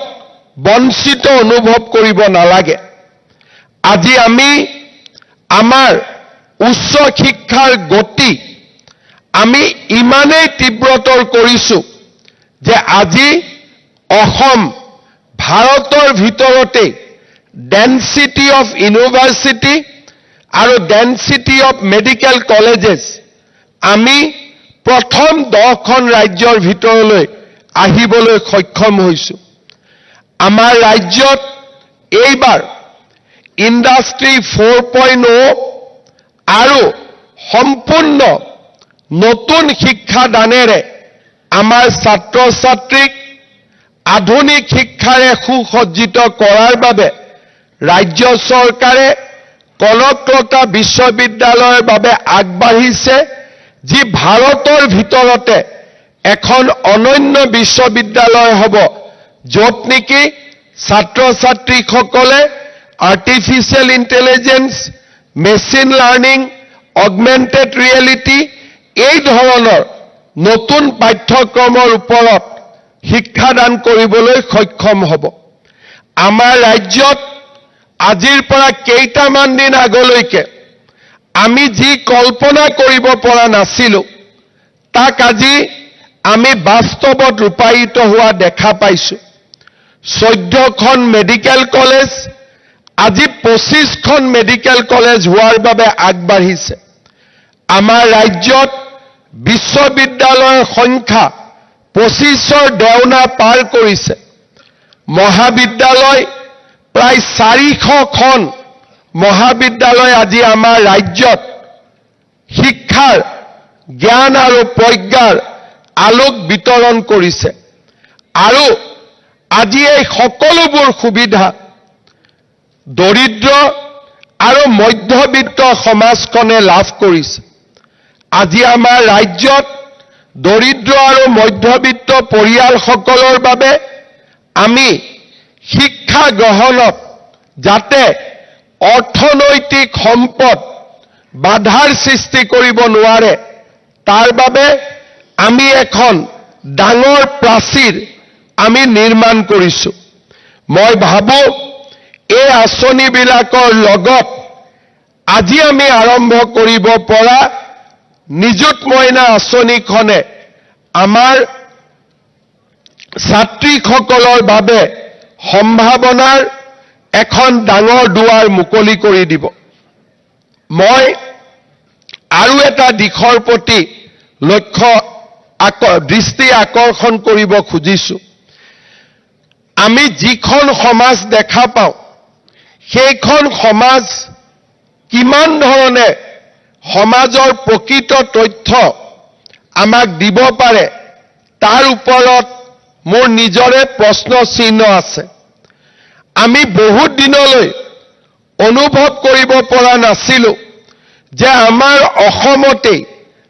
বঞ্চিত অনুভৱ কৰিব নালাগে। আজি আমি আমাৰ উচ্চ শিক্ষাৰ গতি আমি ইমানেই তীব্ৰতৰ কৰিছোঁ যে আজি অসম ভাৰতৰ ভিতৰতে ডেন্সিটি অফ ইউনিভাৰ্চিটি আৰু ডেন্সিটি অফ মেডিকেল কলেজেছ আমি প্ৰথম 10খন ৰাজ্যৰ ভিতৰলৈ আহিবলৈ সক্ষম হৈছোঁ। আমাৰ ৰাজ্যত এইবাৰ ইণ্ডাষ্ট্ৰী 4.0 আৰু সম্পূৰ্ণ নতুন শিক্ষাদানেৰে আমাৰ ছাত্ৰ ছাত্ৰীক আধুনিক শিক্ষাৰে সুসজ্জিত কৰাৰ বাবে ৰাজ্য চৰকাৰে কনকলতা বিশ্ববিদ্যালয়ৰ বাবে আগবাঢ়িছে, যি ভাৰতৰ ভিতৰতে এখন অনন্য বিশ্ববিদ্যালয় হ'ব, য'ত নেকি ছাত্ৰ ছাত্ৰীসকলে artificial intelligence, machine learning, augmented reality এই ধৰণৰ নতুন পাঠ্যক্ৰমৰ ওপৰত শিক্ষাদান কৰিবলৈ সক্ষম হ'ব। আমাৰ ৰাজ্যত আজিৰ পৰা কেইটামান দিন আগলৈকে আমি যি কল্পনা কৰিব পৰা নাছিলোঁ, তাক আজি আমি বাস্তৱত ৰূপায়িত হোৱা দেখা পাইছোঁ। 14খন মেডিকেল কলেজ আজি 25খন মেডিকেল কলেজ হোৱাৰ বাবে আগবাঢ়িছে। আমাৰ ৰাজ্যত বিশ্ববিদ্যালয়ৰ সংখ্যা 25ৰ দেওনা পাৰ কৰিছে। মহাবিদ্যালয় প্ৰায় 400খন মহাবিদ্যালয় আজি আমাৰ ৰাজ্যত শিক্ষাৰ জ্ঞান আৰু প্ৰজ্ঞাৰ আলোক বিতৰণ কৰিছে। আৰু আজি এই সকলোবোৰ সুবিধা দৰিদ্ৰ আৰু মধ্যবিত্ত সমাজখনে লাভ কৰিছে। আজি আমাৰ ৰাজ্যত দৰিদ্ৰ আৰু মধ্যবিত্ত পৰিয়ালসকলৰ বাবে আমি শিক্ষা গ্ৰহণত যাতে অৰ্থনৈতিক সম্পদ বাধাৰ সৃষ্টি কৰিব নোৱাৰে, তাৰ বাবে আমি এখন ডাঙৰ প্ৰাচীৰ আমি নিৰ্মাণ কৰিছোঁ। মই ভাবোঁ এই আঁচনিবিলাকৰ লগত আজি আমি আৰম্ভ কৰিব পৰা নিযুত মইনা আঁচনিখনে আমাৰ ছাত্ৰীসকলৰ বাবে সম্ভাৱনাৰ এখন ডাঙৰ দুৱাৰ মুকলি কৰি দিব। মই আৰু এটা দিশৰ প্ৰতি দৃষ্টি আকৰ্ষণ কৰিব খুজিছো। আমি যিখন সমাজ দেখা পাওঁ, সেইখন সমাজ কিমান ধৰণে সমাজৰ প্ৰকৃত তথ্য আমাক দিব পাৰে, তাৰ ওপৰত মোৰ নিজৰে প্ৰশ্ন চিহ্ন আছে। আমি বহুত দিনলৈ অনুভৱ কৰিব পৰা নাছিলো যে আমাৰ অসমতেই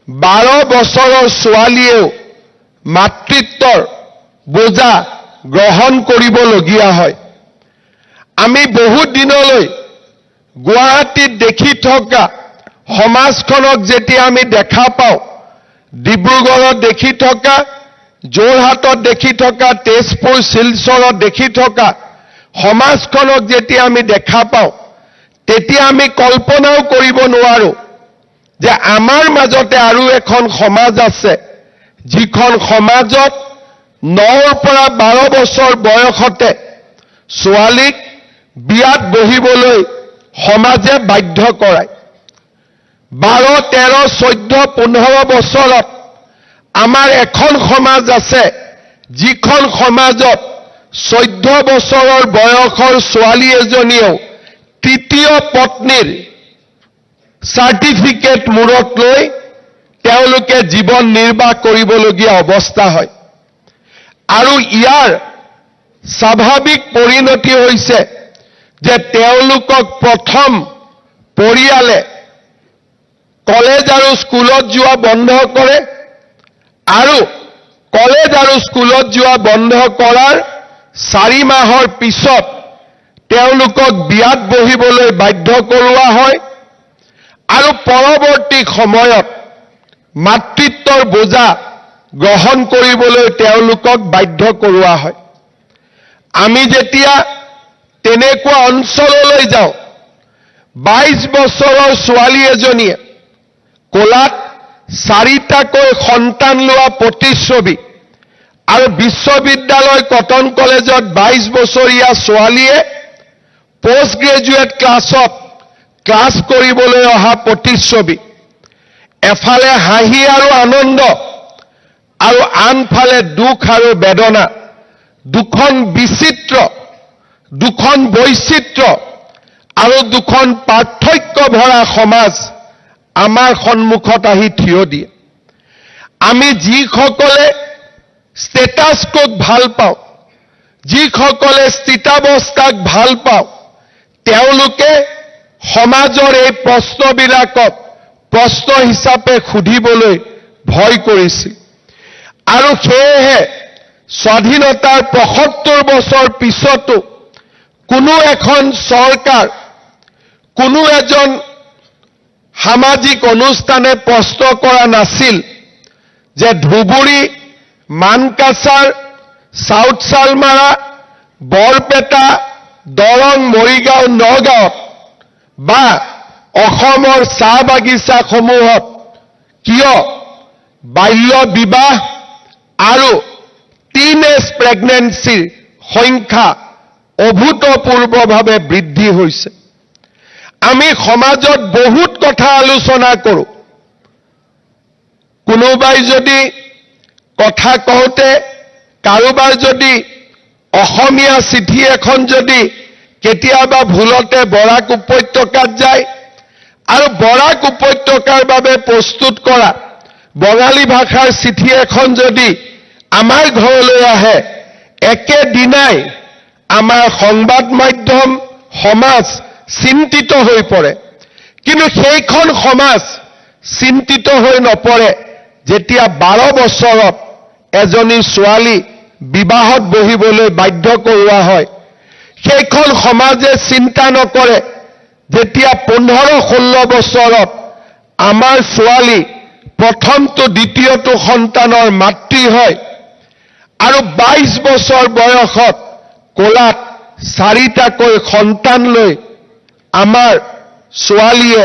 12 বছৰৰ ছোৱালীয়েও মাতৃত্বৰ বোজা গ্ৰহণ কৰিবলগীয়া হয়। আমি বহুত দিনলৈ গুৱাহাটীত দেখি থকা সমাজখনক যেতিয়া আমি দেখা পাওঁ, ডিব্ৰুগড়ত দেখি থকা, যোৰহাটত দেখি থকা, তেজপুৰ শিলচৰত দেখি থকা সমাজখনক যেতিয়া আমি দেখা পাওঁ, তেতিয়া আমি কল্পনাও কৰিব নোৱাৰো যে আমাৰ মাজতে আৰু এখন সমাজ আছে, যিখন সমাজত 9ৰ পৰা 12 বছৰ বয়সতে ছোৱালীক বিয়াত বহিবলৈ সমাজে বাধ্য কৰায়। 12, 13, 14, 15 বছৰত আমাৰ এখন সমাজ আছে, যিখন সমাজত 14 বছৰৰ বয়সৰ ছোৱালী এজনীয়েও তৃতীয় পত্নীৰ চাৰ্টিফিকেট মূৰত লৈ তেওঁলোকে জীৱন নিৰ্বাহ কৰিবলগীয়া অৱস্থা হয়। আৰু ইয়াৰ স্বাভাৱিক পৰিণতি হৈছে যে তেওঁলোকক প্ৰথম পৰিয়ালে কলেজ আৰু স্কুলত যোৱা বন্ধ কৰে, আৰু কলেজ আৰু স্কুলত যোৱা বন্ধ কৰাৰ 4 মাহৰ পিছত তেওঁলোকক বিয়াত বহিবলৈ বাধ্য কৰোৱা হয়, আৰু পৰৱৰ্তী সময়ত মাতৃত্বৰ বোজা গ্ৰহণ কৰিবলৈ তেওঁলোকক বাধ্য কৰোৱা হয়। আমি যেতিয়া তেনেকুৱা অঞ্চললৈ যাওঁ, 22 বছৰৰ ছোৱালী এজনীয়ে কোলাত 4টাকৈ সন্তান লোৱা প্ৰতিচ্ছবি, আৰু বিশ্ববিদ্যালয় কটন কলেজত 22 বছৰীয়া ছোৱালীয়ে পোষ্ট গ্ৰেজুৱেট ক্লাছত ক্লাছ কৰিবলৈ অহা প্ৰতিচ্ছবি, এফালে হাঁহি আৰু আনন্দ আৰু আনফালে দুখ আৰু বেদনা, দুখন বিচিত্ৰ, দুখন বৈচিত্ৰ্য আৰু দুখন পাৰ্থক্য ভৰা সমাজ আমাৰ সন্মুখত আহি থিয় দিয়ে। আমি যিসকলে ষ্টেটাছক ভাল পাওঁ, যিসকলে স্থিতাৱস্থাক ভাল পাওঁ, তেওঁলোকে সমাজৰ এই প্ৰশ্নবিলাকক প্ৰশ্ন হিচাপে সুধিবলৈ ভয় কৰিছিল। আৰু সেয়েহে স্বাধীনতাৰ 75 বছৰ পিছতো কোনো এখন চৰকাৰ, কোনো এজন সামাজিক অনুষ্ঠানে প্ৰশ্ন কৰা নাছিল যে ধুবুৰী, মানকাছাৰ, সাউথ চালমাৰা, বৰপেটা, দৰং, মৰিগাঁও, নগাঁৱত বা অসমৰ চাহ বাগিচাসমূহত কিয় বাল্য বিবাহ আৰু টিনেজ প্ৰেগনেন্সিৰ সংখ্যা অভূতপূৰ্বভাৱে বৃদ্ধি হৈছে। আমি সমাজত বহুত কথা আলোচনা কৰোঁ। কোনোবাই যদি কথা কওঁতে কাৰোবাৰ যদি অসমীয়া চিঠি এখন যদি কেতিয়াবা ভুলতে বৰাক উপত্যকাত যায়, আৰু বৰাক উপত্যকাৰ বাবে প্ৰস্তুত কৰা বঙালী ভাষাৰ চিঠি এখন যদি আমাৰ ঘৰলৈ আহে, একেদিনাই আমাৰ সংবাদ মাধ্যম, সমাজ চিন্তিত হৈ পৰে। কিন্তু সেইখন সমাজ চিন্তিত হৈ নপৰে যেতিয়া 12 বছৰত এজনী ছোৱালী বিবাহত বহিবলৈ বাধ্য কৰোৱা হয়। সেইখন সমাজে চিন্তা নকৰে যেতিয়া 15-16 বছৰত আমাৰ ছোৱালী প্ৰথমটো দ্বিতীয়টো সন্তানৰ মাতৃ হয়, আৰু 22 বছৰ বয়সত কোলাত 4টাকৈ সন্তান লৈ আমাৰ ছোৱালীয়ে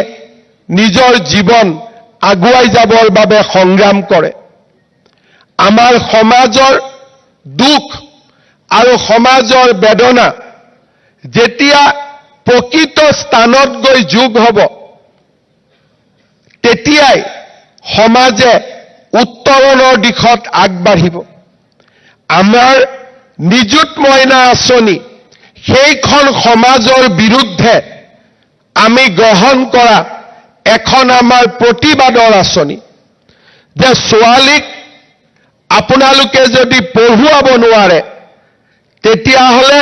নিজৰ জীৱন আগুৱাই যাবৰ বাবে সংগ্ৰাম কৰে। আমাৰ সমাজৰ দুখ আৰু সমাজৰ বেদনা যেতিয়া প্ৰকৃত স্থানত গৈ যোগ হ'ব তেতিয়াই সমাজে উত্তৰণৰ দিশত আগবাঢ়িব। আমাৰ নিযুত মইনা আঁচনি সেইখন সমাজৰ বিৰুদ্ধে আমি গ্ৰহণ কৰা এখন আমাৰ প্ৰতিবাদৰ আঁচনি, যে ছোৱালীক আপোনালোকে যদি পঢ়ুৱাব নোৱাৰে তেতিয়াহ'লে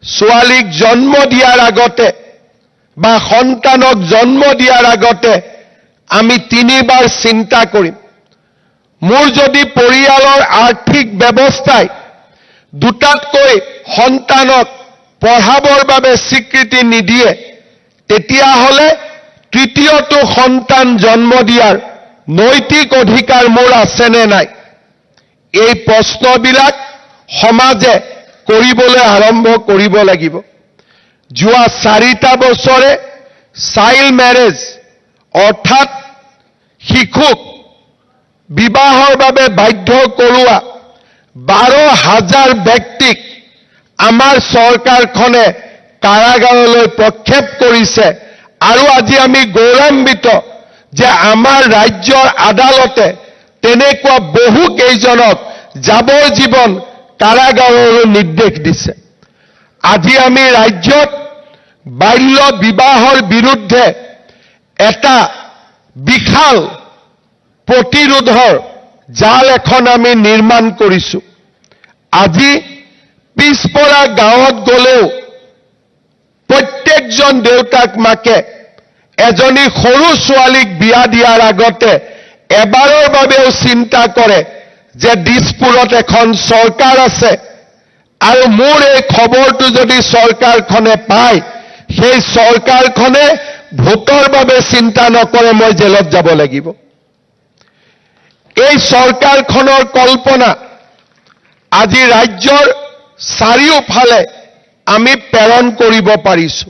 ছোৱালীক জন্ম দিয়াৰ আগতে বা সন্তানক জন্ম দিয়াৰ আগতে আমি 3 বাৰ চিন্তা কৰিম। মোৰ যদি পৰিয়ালৰ আৰ্থিক ব্যৱস্থাই দুটাতকৈ সন্তানক পঢ়াবৰ বাবে স্বীকৃতি নিদিয়ে তেতিয়াহ'লে তৃতীয়টো সন্তান জন্ম দিয়াৰ নৈতিক অধিকাৰ মোৰ আছেনে নাই? এই প্ৰশ্নবিলাক সমাজে কৰিবলৈ আৰম্ভ কৰিব লাগিব। যোৱা 4টা বছৰে চাইল্ড মেৰেজ অৰ্থাৎ শিশুক বিবাহৰ বাবে বাধ্য কৰোৱা 12,000 ব্যক্তিক আমাৰ চৰকাৰখনে কাৰাগাৰলৈ প্ৰক্ষেপ কৰিছে। আৰু আজি আমি গৌৰৱান্বিত যে আমাৰ ৰাজ্যৰ আদালতে তেনেকুৱা বহু কেইজনক যাৱজ্জীৱন কাৰাগাৰৰো নিৰ্দেশ দিছে। আজি আমি ৰাজ্যত বাল্য বিবাহৰ বিৰুদ্ধে এটা বিশাল প্ৰতিৰোধৰ জাল এখন আমি নিৰ্মাণ কৰিছো। আজি পিছপৰা গাঁৱত গ'লেও প্ৰত্যেকজন দেউতাক মাকে এজনী সৰু ছোৱালীক বিয়া দিয়াৰ আগতে এবাৰৰ বাবেও চিন্তা কৰে যে দিছপুৰত এখন চৰকাৰ আছে আৰু মোৰ এই খবৰটো যদি চৰকাৰখনে পায় সেই চৰকাৰখনে ভোটৰ বাবে চিন্তা নকৰে মই জেলত যাব লাগিব। এই চৰকাৰখনৰ কল্পনা আজি ৰাজ্যৰ চাৰিওফালে আমি প্ৰেৰণ কৰিব পাৰিছো।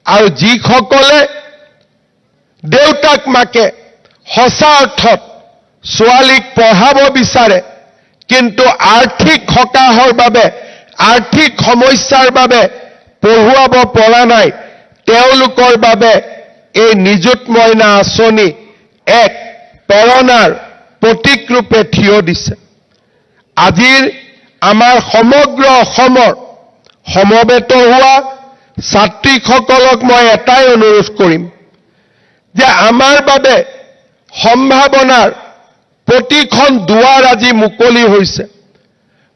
আৰু যিসকলে দেউতাক মাকে সঁচা অৰ্থত ছোৱালীক পঢ়াব বিচাৰে কিন্তু আৰ্থিক সকাহৰ বাবে আৰ্থিক সমস্যাৰ বাবে পঢ়ুৱাব পৰা নাই তেওঁলোকৰ বাবে এই নিযুত মইনা আঁচনি এক প্ৰেৰণাৰ প্ৰতীক ৰূপে থিয় দিছে। আজিৰ আমাৰ সমগ্ৰ অসমৰ সমবেত হোৱা ছাত্ৰীসকলক মই এটাই অনুৰোধ কৰিম যে আমাৰ বাবে সম্ভাৱনাৰ প্ৰতিখন দুৱাৰ আজি মুকলি হৈছে।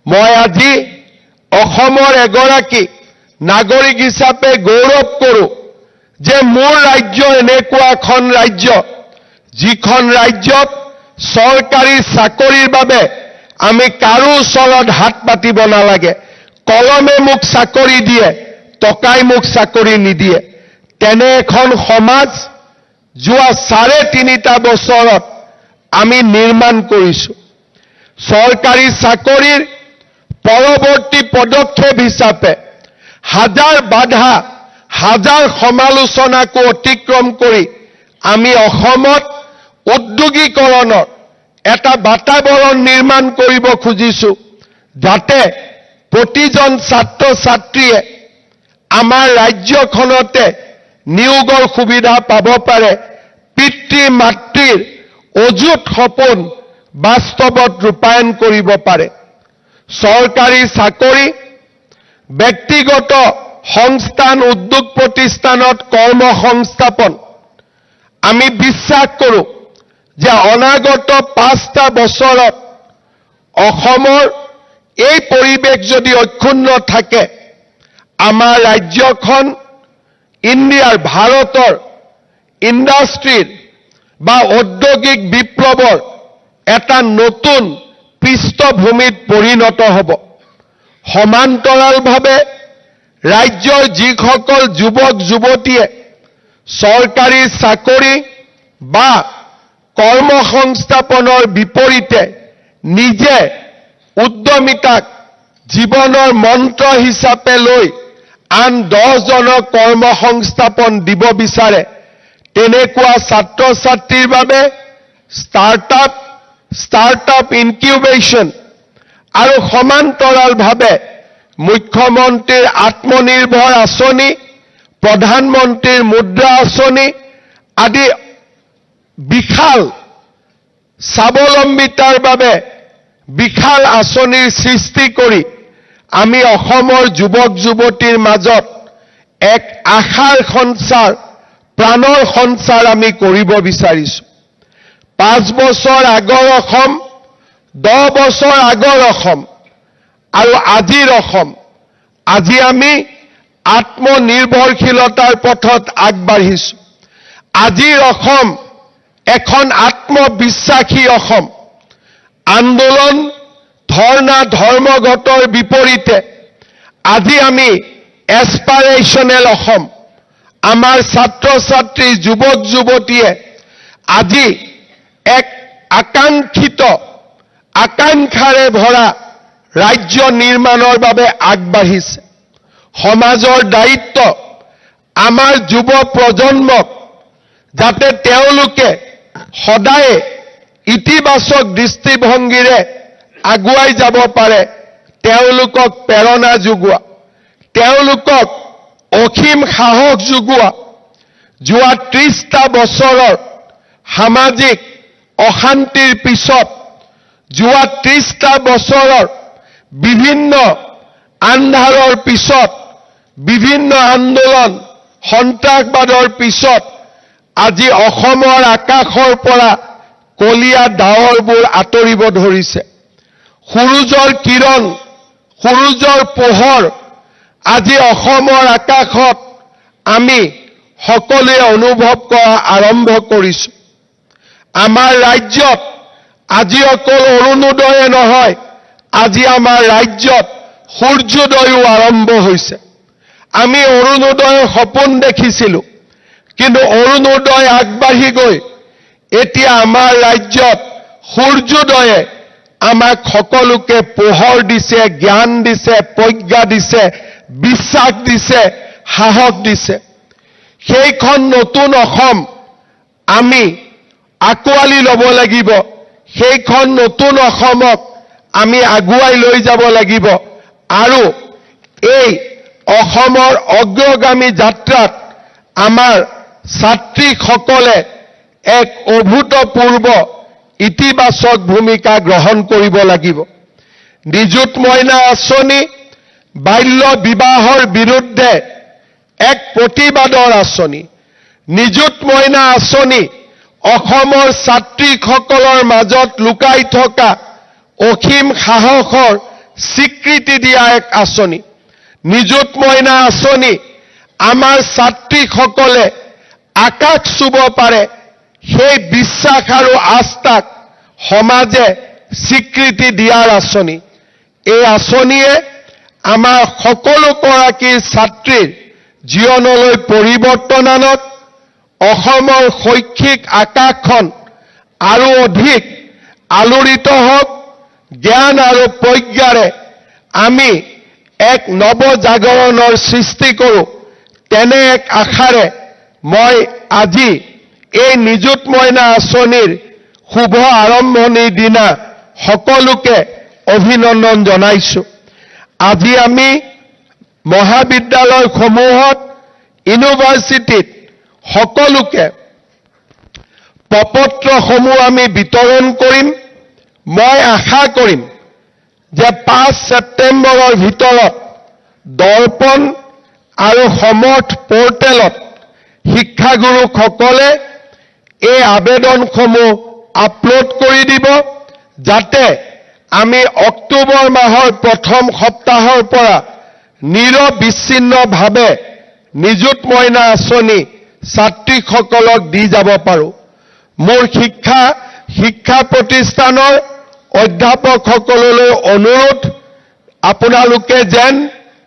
মই আজি অসমৰ এগৰাকী নাগৰিক হিচাপে গৌৰৱ কৰোঁ যে মোৰ ৰাজ্য এনেকুৱা এখন ৰাজ্য যিখন ৰাজ্যত চৰকাৰী চাকৰিৰ বাবে আমি কাৰো ওচৰত হাত পাতিব নালাগে। কলমে মোক চাকৰি দিয়ে, টকাই মোক চাকৰি নিদিয়ে। তেনে এখন সমাজ যোৱা 3.5 বছৰত আমি নিৰ্মাণ কৰিছো। চৰকাৰী চাকৰিৰ পৰৱৰ্তী পদক্ষেপ হিচাপে হাজাৰ বাধা হাজাৰ সমালোচনাকো অতিক্ৰম কৰি আমি অসমত উদ্যোগীকৰণৰ এটা বাতাবৰণ নিৰ্মাণ কৰিব খুজিছো যাতে প্ৰতিজন ছাত্ৰ ছাত্ৰীয়ে আমাৰ ৰাজ্যখনতে নিয়োগৰ সুবিধা পাব পাৰে, পিতৃ মাতৃৰ অযুত সপোন বাস্তৱত ৰূপায়ণ কৰিব পাৰে। চৰকাৰী চাকৰি, ব্যক্তিগত সংস্থান, উদ্যোগ প্ৰতিষ্ঠানত কৰ্মসংস্থাপন, আমি বিশ্বাস কৰোঁ যে অনাগত 5টা বছৰত অসমৰ এই পৰিৱেশ যদি অক্ষুণ্ণ থাকে আমাৰ ৰাজ্যখন ইণ্ডিয়াৰ ভাৰতৰ ইণ্ডাষ্ট্ৰীৰ বা ঔদ্যোগিক বিপ্লৱৰ এটা নতুন পৃষ্ঠভূমিত পৰিণত হ'ব। সমান্তৰালভাৱে ৰাজ্যৰ যিসকল যুৱক যুৱতীয়ে চৰকাৰী চাকৰি বা কৰ্মসংস্থাপনৰ বিপৰীতে নিজে উদ্যমিতাক জীৱনৰ মন্ত্ৰ হিচাপে লৈ আন 10জনক কৰ্মসংস্থাপন দিব বিচাৰে তেনেকুৱা ছাত্ৰ ছাত্ৰীৰ বাবে ষ্টাৰ্টআপ ইনকিউবেশ্যন আৰু সমান্তৰালভাৱে মুখ্যমন্ত্ৰীৰ আত্মনিৰ্ভৰ আঁচনি, প্ৰধানমন্ত্ৰীৰ মুদ্ৰা আঁচনি আদি বিশাল স্বাৱলম্বিতাৰ বাবে বিশাল আঁচনিৰ সৃষ্টি কৰি আমি অসমৰ যুৱক যুৱতীৰ মাজত এক আশাৰ সঞ্চাৰ, প্ৰাণৰ সঞ্চাৰ আমি কৰিব বিচাৰিছোঁ। 5 বছৰ আগৰ অসম, 10 বছৰ আগৰ অসম আৰু আজিৰ অসম, আজি আমি আত্মনিৰ্ভৰশীলতাৰ পথত আগবাঢ়িছোঁ। আজিৰ অসম এখন আত্মবিশ্বাসী অসম। আন্দোলন, ধৰ্ণা, ধৰ্মঘটৰ বিপৰীতে আজি আমি এছপাৰেশ্যনেল অসম। আমাৰ ছাত্ৰ ছাত্ৰী, যুৱক যুৱতীয়ে আজি এক আকাংক্ষিত, আকাংক্ষাৰে ভৰা ৰাজ্য নিৰ্মাণৰ বাবে আগবাঢ়িছে। সমাজৰ দায়িত্ব আমাৰ যুৱ প্ৰজন্মক যাতে তেওঁলোকে সদায় ইতিবাচক দৃষ্টিভংগীৰে আগুৱাই যাব পাৰে, তেওঁলোকক প্ৰেৰণা যোগোৱা, তেওঁলোকক অসীম সাহস যোগোৱা। যোৱা 30টা বছৰৰ সামাজিক অশান্তিৰ পিছত, যোৱা 30টা বছৰৰ বিভিন্ন আন্ধাৰৰ পিছত, বিভিন্ন আন্দোলন, সন্ত্ৰাসবাদৰ পিছত আজি অসমৰ আকাশৰ পৰা কলীয়া ডাৱৰবোৰ আঁতৰিব ধৰিছে। সূৰুজৰ কিৰণ, সূৰুজৰ পোহৰ আজি অসমৰ আকাশত আমি সকলোৱে অনুভৱ কৰা আৰম্ভ কৰিছোঁ। আমাৰ ৰাজ্যত আজি অকল অৰুণোদয়ে নহয়, আজি আমাৰ ৰাজ্যত সূৰ্যোদয়ো আৰম্ভ হৈছে। আমি অৰুণোদয়ৰ সপোন দেখিছিলোঁ, কিন্তু অৰুণোদয় আগবাঢ়ি গৈ এতিয়া আমাৰ ৰাজ্যত সূৰ্যোদয়ে আমাক সকলোকে পোহৰ দিছে, জ্ঞান দিছে, প্ৰজ্ঞা দিছে, বিশ্বাস দিছে, সাহস দিছে। সেইখন নতুন অসম আমি আঁকোৱালি ল'ব লাগিব। সেইখন নতুন অসমক আমি আগুৱাই লৈ যাব লাগিব আৰু এই অসমৰ অগ্ৰগামী যাত্ৰাত আমাৰ ছাত্ৰীসকলে এক অভূতপূৰ্ব ইতিবাচক ভূমিকা গ্ৰহণ কৰিব লাগিব। নিযুত মইনা আঁচনি বাল্য বিবাহৰ বিৰুদ্ধে এক প্ৰতিবাদৰ আঁচনি। নিযুত মইনা আঁচনি অসমৰ ছাত্ৰীসকলৰ মাজত লুকাই থকা অসীম সাহসৰ স্বীকৃতি দিয়া এক আঁচনি। নিযুত মইনা আঁচনি আমাৰ ছাত্ৰীসকলে আকাশ চুব পাৰে, সেই বিশ্বাস আৰু আস্থাক সমাজে স্বীকৃতি দিয়াৰ আঁচনি। এই আঁচনিয়ে আমাৰ সকলোগৰাকী ছাত্ৰীৰ জীৱনলৈ পৰিৱৰ্তন আনক, অসমৰ শৈক্ষিক আকাশখন আৰু অধিক আলোড়িত হওক, জ্ঞান আৰু প্ৰজ্ঞাৰে আমি এক নৱজাগৰণৰ সৃষ্টি কৰোঁ। তেনে এক আশাৰে মই আজি এই নিযুত মইনা আঁচনিৰ শুভ আৰম্ভণিৰ দিনা সকলোকে অভিনন্দন জনাইছোঁ। আজি আমি মহাবিদ্যালয়সমূহত, ইউনিভাৰ্চিটিত সকলোকে প্ৰপত্ৰসমূহ আমি বিতৰণ কৰিম। মই আশা কৰিম যে 5 ছেপ্টেম্বৰৰ ভিতৰত দৰ্পণ আৰু সমৰ্থ পৰ্টেলত শিক্ষাগুৰুসকলে এই আবেদনসমূহ আপলোড কৰি দিব, যাতে আমি অক্টোবৰ মাহৰ প্ৰথম সপ্তাহৰ পৰা নিৰবিচ্ছিন্নভাৱে নিযুত মইনা আঁচনি ছাত্ৰীসকলক দি যাব পাৰোঁ। মোৰ শিক্ষা প্ৰতিষ্ঠানৰ অধ্যাপকসকললৈ অনুৰোধ, আপোনালোকে যেন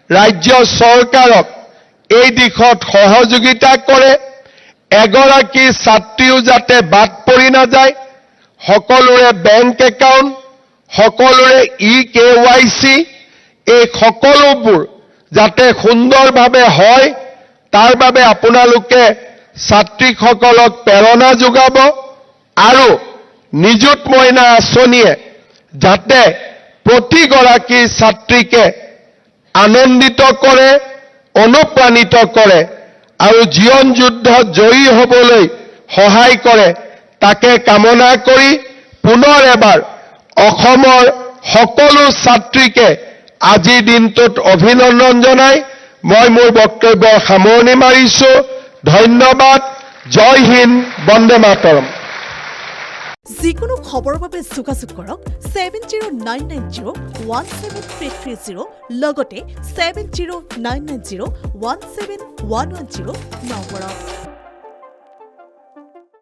ৰাজ্য চৰকাৰক এই দিশত সহযোগিতা কৰে। এগৰাকী ছাত্ৰীও যাতে বাদ পৰি নাযায়। সকলোৰে বেংক একাউণ্ট, সকলোৰে eKYC, এই সকলোবোৰ যাতে সুন্দৰভাৱে হয়, তাৰ বাবে আপোনালোকে ছাত্ৰীসকলক প্ৰেৰণা যোগাব আৰু নিযুত মইনা আঁচনিয়ে যাতে প্ৰতিগৰাকী ছাত্ৰীকে আনন্দিত কৰে, অনুপ্ৰাণিত কৰে আৰু জীৱন যুদ্ধত জয়ী হ'বলৈ সহায় কৰে, তাকে কামনা কৰি পুনৰ এবাৰ অসমৰ সকলো ছাত্ৰীকে আজিৰ দিনটোত অভিনন্দন জনাই মই মোৰ বক্তব্যৰ সামৰণি মাৰিছো। ধন্যবাদ। জয় হিন্দ, বন্দে মাতৰম। যিকোনো খবৰৰ বাবে যোগাযোগ কৰক 7099017330 লগতে 7099017110 নম্বৰত।